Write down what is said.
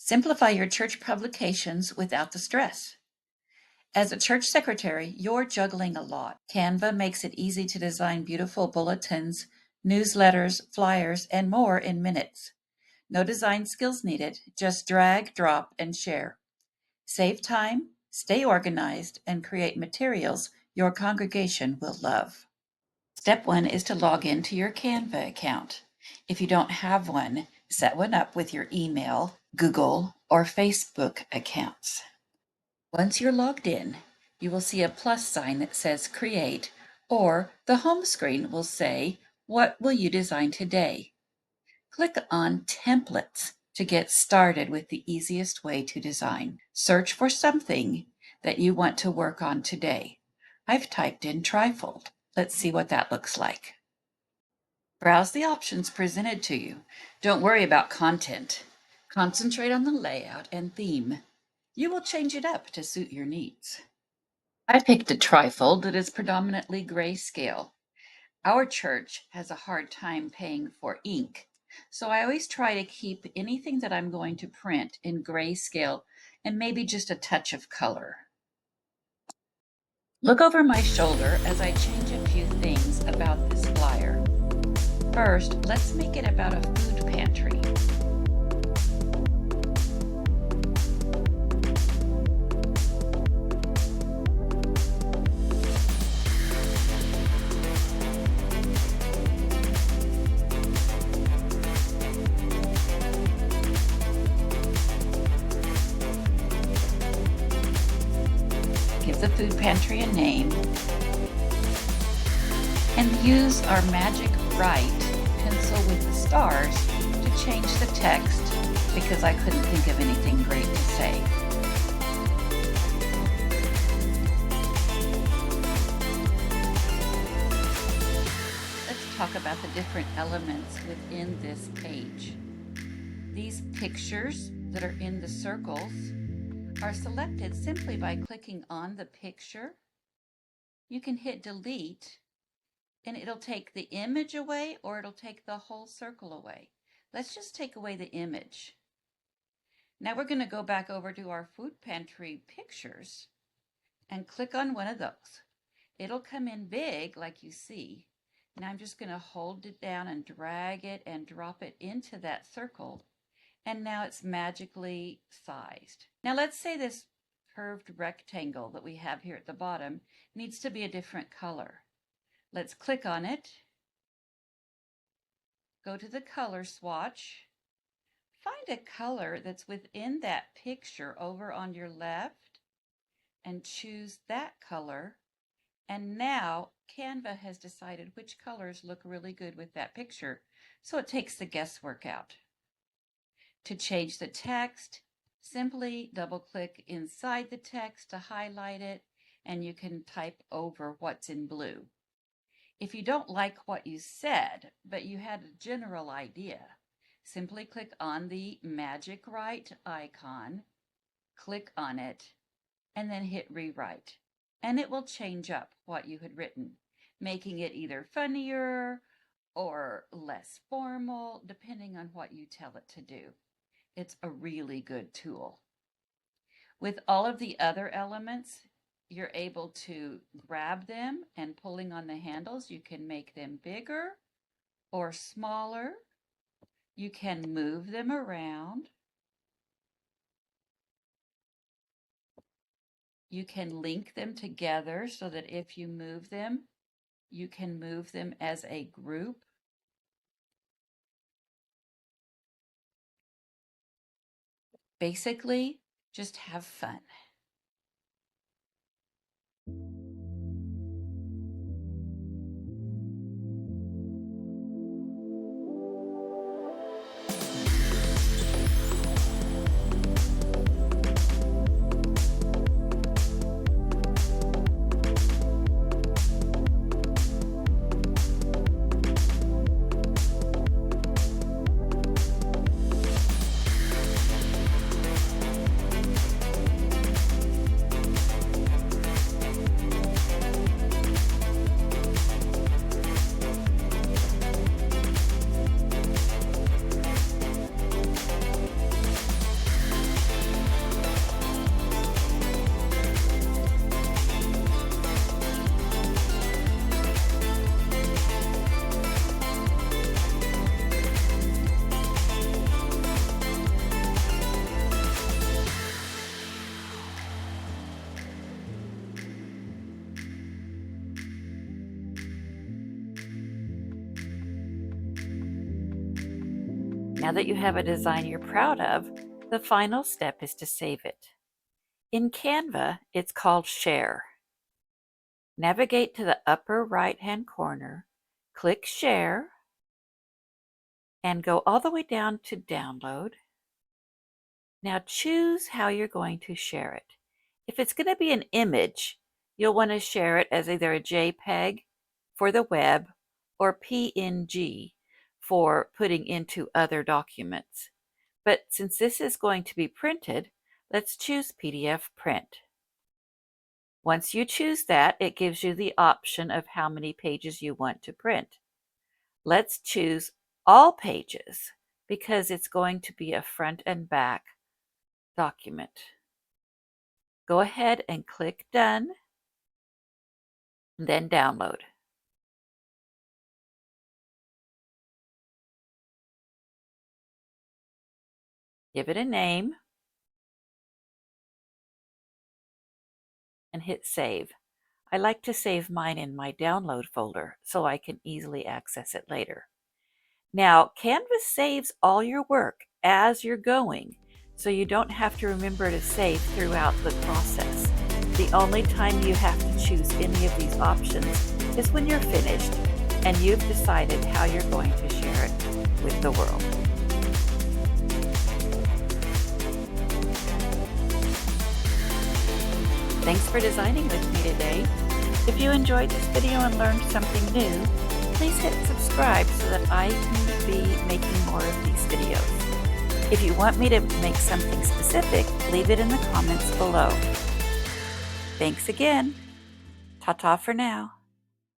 Simplify your church publications without the stress. As a church secretary, you're juggling a lot. Canva makes it easy to design beautiful bulletins, newsletters, flyers, and more in minutes. No design skills needed, just drag, drop, and share. Save time, stay organized, and create materials your congregation will love. Step 1 is to log into your Canva account. If you don't have one, set one up with your email, Google, or Facebook accounts. Once you're logged in, you will see a plus sign that says Create, or the home screen will say, What will you design today? Click on Templates to get started with the easiest way to design. Search for something that you want to work on today. I've typed in trifold. Let's see what that looks like. Browse the options presented to you. Don't worry about content. Concentrate on the layout and theme. You will change it up to suit your needs. I picked a trifold that is predominantly grayscale. Our church has a hard time paying for ink, so I always try to keep anything that I'm going to print in grayscale and maybe just a touch of color. Look over my shoulder as I change a few things about this flyer. First, let's make it about a food pantry. Give the food pantry a name, and use our magic write pencil with the stars to change the text because I couldn't think of anything great to say. Let's talk about the different elements within this page. These pictures that are in the circles are selected simply by clicking on the picture. You can hit delete and it'll take the image away or it'll take the whole circle away. Let's just take away the image. Now we're going to go back over to our food pantry pictures and click on one of those. It'll come in big like you see. Now I'm just going to hold it down and drag it and drop it into that circle. And now it's magically sized. Now let's say this curved rectangle that we have here at the bottom needs to be a different color. Let's click on it, go to the color swatch, find a color that's within that picture over on your left and choose that color. And now Canva has decided which colors look really good with that picture, so it takes the guesswork out. To change the text, simply double-click inside the text to highlight it, and you can type over what's in blue. If you don't like what you said, but you had a general idea, simply click on the magic write icon, click on it, and then hit rewrite. And it will change up what you had written, making it either funnier or less formal, depending on what you tell it to do. It's a really good tool. With all of the other elements, you're able to grab them and pulling on the handles, you can make them bigger or smaller. You can move them around. You can link them together so that if you move them, you can move them as a group. Basically, just have fun. Now that you have a design you're proud of, the final step is to save it. In Canva, it's called Share. Navigate to the upper right-hand corner, click Share, and go all the way down to Download. Now choose how you're going to share it. If it's going to be an image, you'll want to share it as either a JPEG for the web or PNG for putting into other documents. But since this is going to be printed, let's choose PDF Print. Once you choose that, it gives you the option of how many pages you want to print. Let's choose all pages because it's going to be a front and back document. Go ahead and click Done, and then Download. Give it a name and hit Save. I like to save mine in my Download folder so I can easily access it later. Now, Canvas saves all your work as you're going, so you don't have to remember to save throughout the process. The only time you have to choose any of these options is when you're finished and you've decided how you're going to share it with the world. Thanks for designing with me today. If you enjoyed this video and learned something new, please hit subscribe so that I can be making more of these videos. If you want me to make something specific, leave it in the comments below. Thanks again. Ta-ta for now.